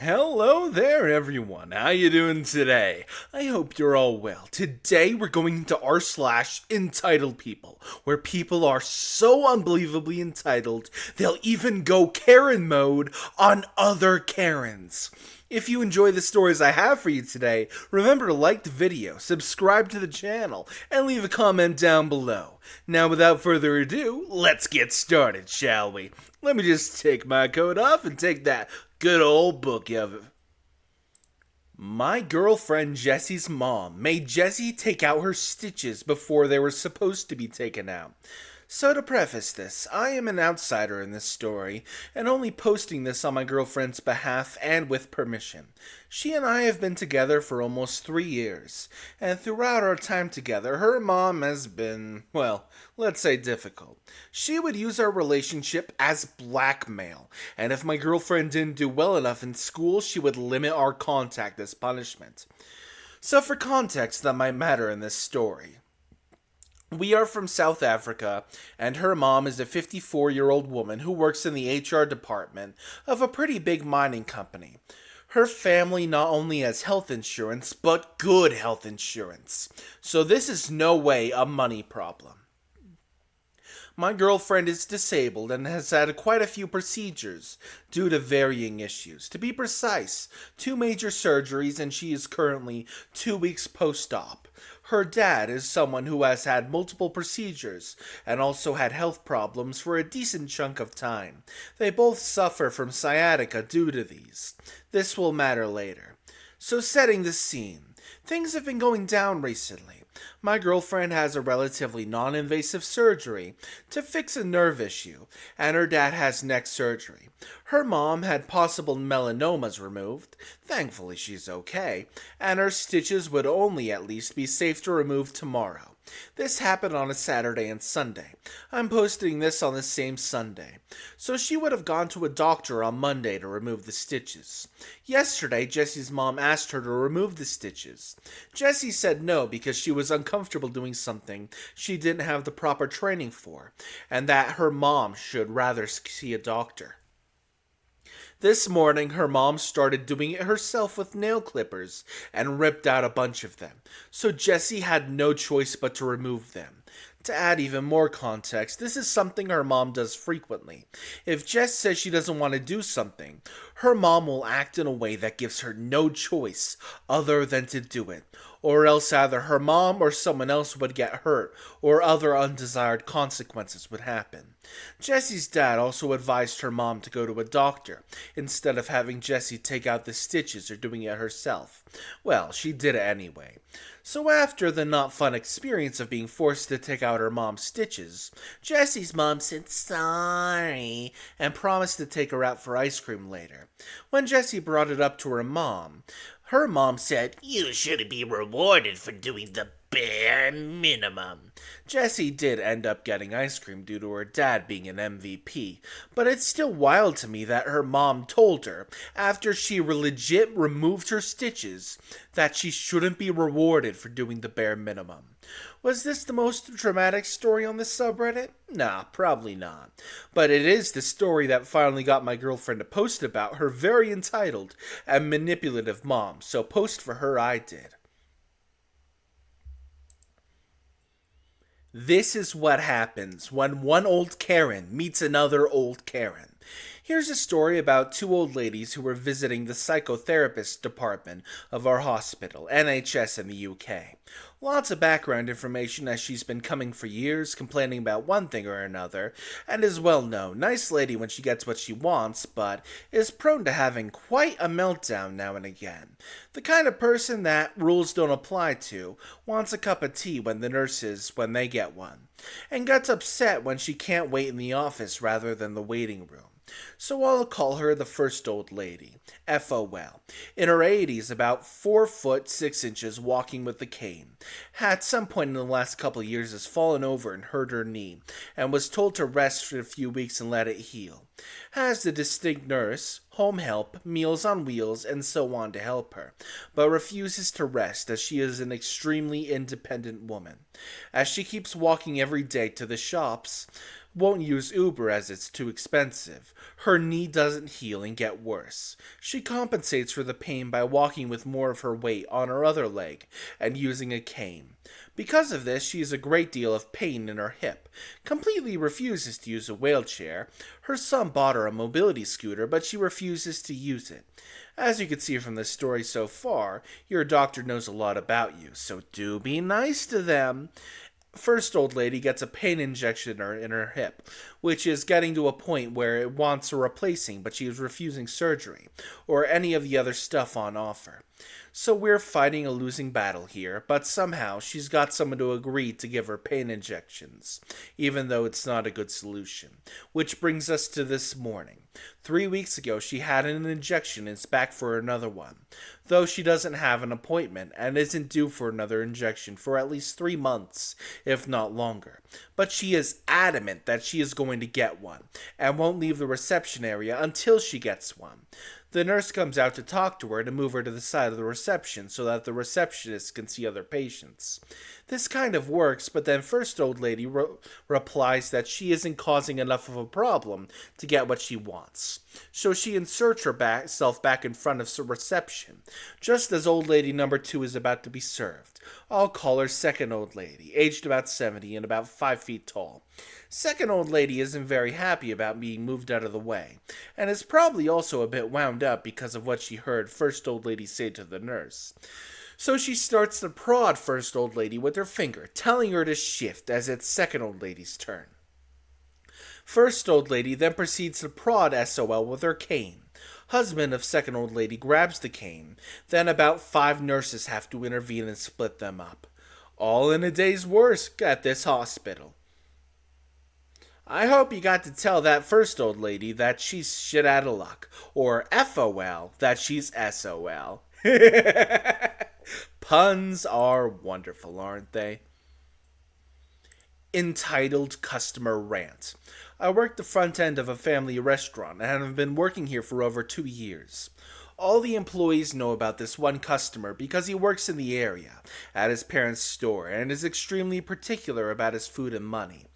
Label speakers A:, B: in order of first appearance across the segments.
A: Hello there, everyone. How you doing today? I hope you're all well. Today we're going into r/entitled people, where people are so unbelievably entitled they'll even go Karen mode on other Karens. If you enjoy the stories I have for you today, remember to like the video, subscribe to the channel, and leave a comment down below. Now, without further ado, let's get started, shall we? Let me just take my coat off and take that good old book of it. My girlfriend Jessie's mom made Jessie take out her stitches before they were supposed to be taken out. So to preface this, I am an outsider in this story, and only posting this on my girlfriend's behalf and with permission. She and I have been together for almost 3 years, and throughout our time together, her mom has been, well, let's say difficult. She would use our relationship as blackmail, and if my girlfriend didn't do well enough in school, she would limit our contact as punishment. So for context that might matter in this story, we are from South Africa, and her mom is a 54-year-old woman who works in the HR department of a pretty big mining company. Her family not only has health insurance, but good health insurance. So this is no way a money problem. My girlfriend is disabled and has had quite a few procedures due to varying issues. To be precise, 2 major surgeries, and she is currently 2 weeks post-op. Her dad is someone who has had multiple procedures and also had health problems for a decent chunk of time. They both suffer from sciatica due to these. This will matter later. So setting the scene, things have been going down recently. My girlfriend has a relatively non-invasive surgery to fix a nerve issue, and her dad has neck surgery. Her mom had possible melanomas removed, thankfully she's okay, and her stitches would only at least be safe to remove tomorrow. This happened on a Saturday and Sunday. I'm posting this on the same Sunday. So she would have gone to a doctor on Monday to remove the stitches. Yesterday, Jessie's mom asked her to remove the stitches. Jessie said no because she was uncomfortable doing something she didn't have the proper training for, and that her mom should rather see a doctor. This morning, her mom started doing it herself with nail clippers and ripped out a bunch of them, so Jessie had no choice but to remove them. To add even more context, this is something her mom does frequently. If Jess says she doesn't want to do something, her mom will act in a way that gives her no choice other than to do it, or else either her mom or someone else would get hurt, or other undesired consequences would happen. Jessie's dad also advised her mom to go to a doctor, instead of having Jessie take out the stitches or doing it herself. Well, she did it anyway. So after the not fun experience of being forced to take out her mom's stitches, Jessie's mom said sorry and promised to take her out for ice cream later. When Jessie brought it up to her mom said, "You should be rewarded for doing the bare minimum." Jessie did end up getting ice cream due to her dad being an MVP, but it's still wild to me that her mom told her, after she legit removed her stitches, that she shouldn't be rewarded for doing the bare minimum. Was this the most dramatic story on the subreddit? Nah, probably not. But it is the story that finally got my girlfriend to post about her very entitled and manipulative mom, so post for her I did. This is what happens when one old Karen meets another old Karen. Here's a story about 2 old ladies who were visiting the psychotherapist department of our hospital, NHS in the UK. Lots of background information as she's been coming for years, complaining about one thing or another, and is well known. Nice lady when she gets what she wants, but is prone to having quite a meltdown now and again. The kind of person that rules don't apply to, wants a cup of tea when when they get one, and gets upset when she can't wait in the office rather than the waiting room. So I'll call her the first old lady, FOL. In her 80s, about 4 foot 6 inches, walking with a cane. At some point in the last couple of years has fallen over and hurt her knee, and was told to rest for a few weeks and let it heal. Has the distinct nurse, home help, meals on wheels, and so on to help her, but refuses to rest as she is an extremely independent woman. As she keeps walking every day to the shops, Won't use Uber as it's too expensive. Her knee doesn't heal and get worse. She compensates for the pain by walking with more of her weight on her other leg and using a cane. Because of this, she has a great deal of pain in her hip, completely refuses to use a wheelchair. Her son bought her a mobility scooter, but she refuses to use it. As you can see from the story so far, your doctor knows a lot about you, so do be nice to them. First old lady gets a pain injection in her hip, which is getting to a point where it wants a replacing, but she is refusing surgery, or any of the other stuff on offer. So we're fighting a losing battle here, but somehow she's got someone to agree to give her pain injections, even though it's not a good solution. Which brings us to this morning. 3 weeks ago she had an injection and is back for another one, though she doesn't have an appointment and isn't due for another injection for at least 3 months, if not longer. But she is adamant that she is going to get one, and won't leave the reception area until she gets one. The nurse comes out to talk to her to move her to the side of the reception so that the receptionist can see other patients. This kind of works, but then first old lady replies that she isn't causing enough of a problem to get what she wants. So she inserts herself back in front of reception, just as old lady number 2 is about to be served. I'll call her second old lady, aged about 70 and about 5 feet tall. Second old lady isn't very happy about being moved out of the way, and is probably also a bit wound up because of what she heard first old lady say to the nurse. So she starts to prod first old lady with her finger, telling her to shift as it's second old lady's turn. First old lady then proceeds to prod SOL with her cane. Husband of second old lady grabs the cane, then about 5 nurses have to intervene and split them up. All in a day's work at this hospital. I hope you got to tell that first old lady that she's shit out of luck, or FOL, that she's SOL. Puns are wonderful, aren't they? Entitled Customer Rant. I work the front end of a family restaurant and have been working here for over 2 years. All the employees know about this one customer because he works in the area, at his parents' store, and is extremely particular about his food and money.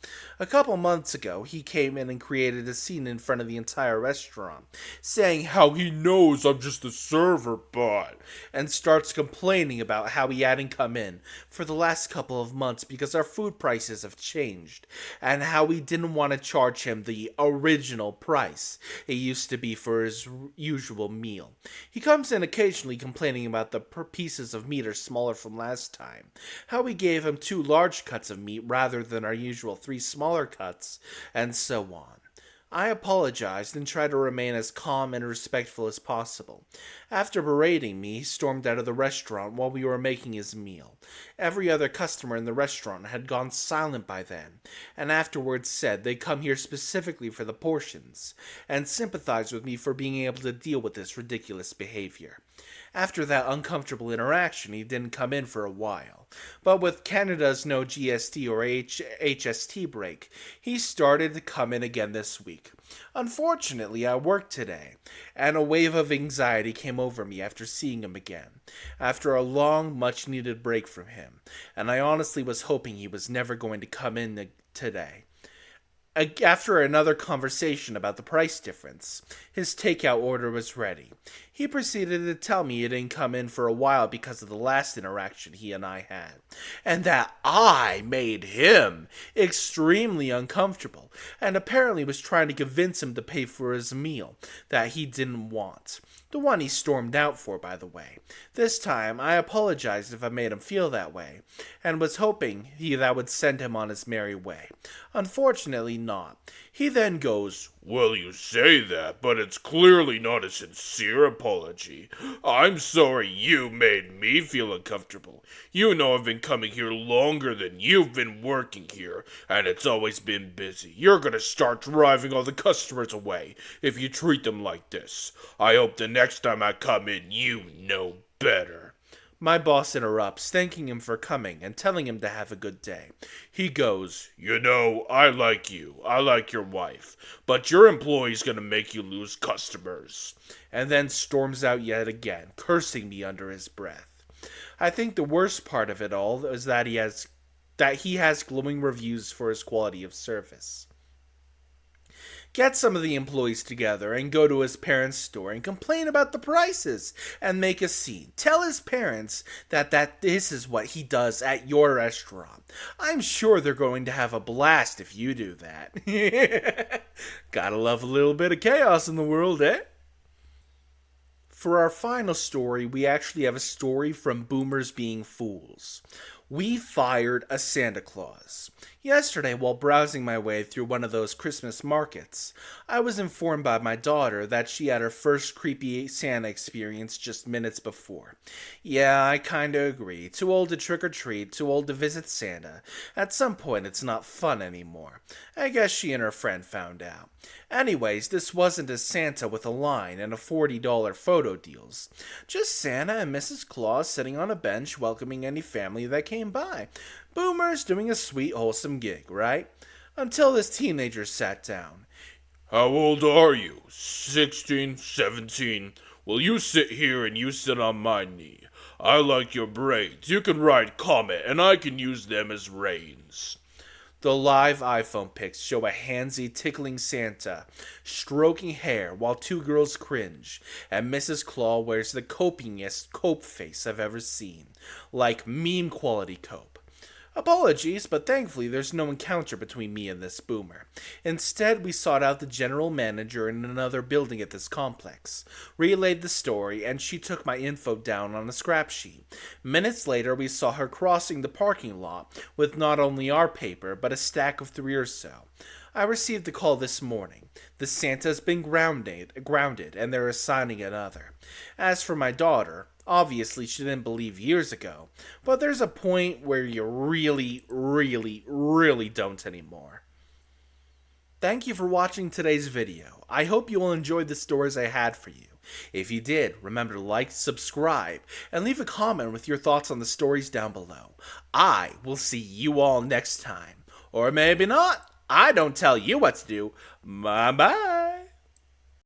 A: A couple months ago, he came in and created a scene in front of the entire restaurant, saying how he knows I'm just a server bot, and starts complaining about how he hadn't come in for the last couple of months because our food prices have changed, and how we didn't want to charge him the original price it used to be for his usual meal. He comes in occasionally complaining about the pieces of meat are smaller from last time, how we gave him 2 large cuts of meat rather than our usual 3 smaller cuts, and so on. I apologized and tried to remain as calm and respectful as possible. After berating me, he stormed out of the restaurant while we were making his meal. Every other customer in the restaurant had gone silent by then, and afterwards said they'd come here specifically for the portions, and sympathized with me for being able to deal with this ridiculous behavior. After that uncomfortable interaction, he didn't come in for a while. But with Canada's no GST or HST break, he started to come in again this week. Unfortunately, I worked today, and a wave of anxiety came over me after seeing him again, after a long, much-needed break from him, and I honestly was hoping he was never going to come in today. After another conversation about the price difference, his takeout order was ready. He proceeded to tell me he didn't come in for a while because of the last interaction he and I had, and that I made him extremely uncomfortable, and apparently was trying to convince him to pay for his meal that he didn't want. The one he stormed out for, by the way. This time, I apologized if I made him feel that way, and was hoping that would send him on his merry way. Unfortunately not. He then goes,
B: "Well, you say that, but it's clearly not a sincere apology. I'm sorry you made me feel uncomfortable. You know I've been coming here longer than you've been working here, and it's always been busy. You're gonna start driving all the customers away if you treat them like this. I hope the next time I come in, you know better."
A: My boss interrupts, thanking him for coming and telling him to have a good day.
B: He goes, "You know, I like you. I like your wife. But your employee's gonna make you lose customers."
A: And then storms out yet again, cursing me under his breath. I think the worst part of it all is that he has glowing reviews for his quality of service. Get some of the employees together and go to his parents' store and complain about the prices and make a scene. Tell his parents that this is what he does at your restaurant. I'm sure they're going to have a blast if you do that. Gotta love a little bit of chaos in the world, eh? For our final story, we actually have a story from Boomers Being Fools. We fired a Santa Claus. Yesterday, while browsing my way through one of those Christmas markets, I was informed by my daughter that she had her first creepy Santa experience just minutes before. Yeah, I kinda agree. Too old to trick or treat, too old to visit Santa. At some point, it's not fun anymore. I guess she and her friend found out. Anyways, this wasn't a Santa with a line and a $40 photo deals. Just Santa and Mrs. Claus sitting on a bench welcoming any family that came by. Boomers doing a sweet, wholesome gig, right? Until this teenager sat down.
B: How old are you? 16, 17? Well, you sit here and you sit on my knee. I like your braids. You can ride Comet and I can use them as reins.
A: The live iPhone pics show a handsy, tickling Santa stroking hair while two girls cringe, and Mrs. Claus wears the copingest cope face I've ever seen. Like meme quality cope. Apologies, but thankfully there's no encounter between me and this boomer. Instead, we sought out the general manager in another building at this complex, relayed the story, and she took my info down on a scrap sheet. Minutes later, we saw her crossing the parking lot with not only our paper, but a stack of 3 or so. I received a call this morning. The Santa's been grounded, and they're assigning another. As for my daughter, obviously she didn't believe years ago, but there's a point where you really, really, really don't anymore. Thank you for watching today's video. I hope you all enjoyed the stories I had for you. If you did, remember to like, subscribe, and leave a comment with your thoughts on the stories down below. I will see you all next time. Or maybe not. I don't tell you what to do. Bye-bye.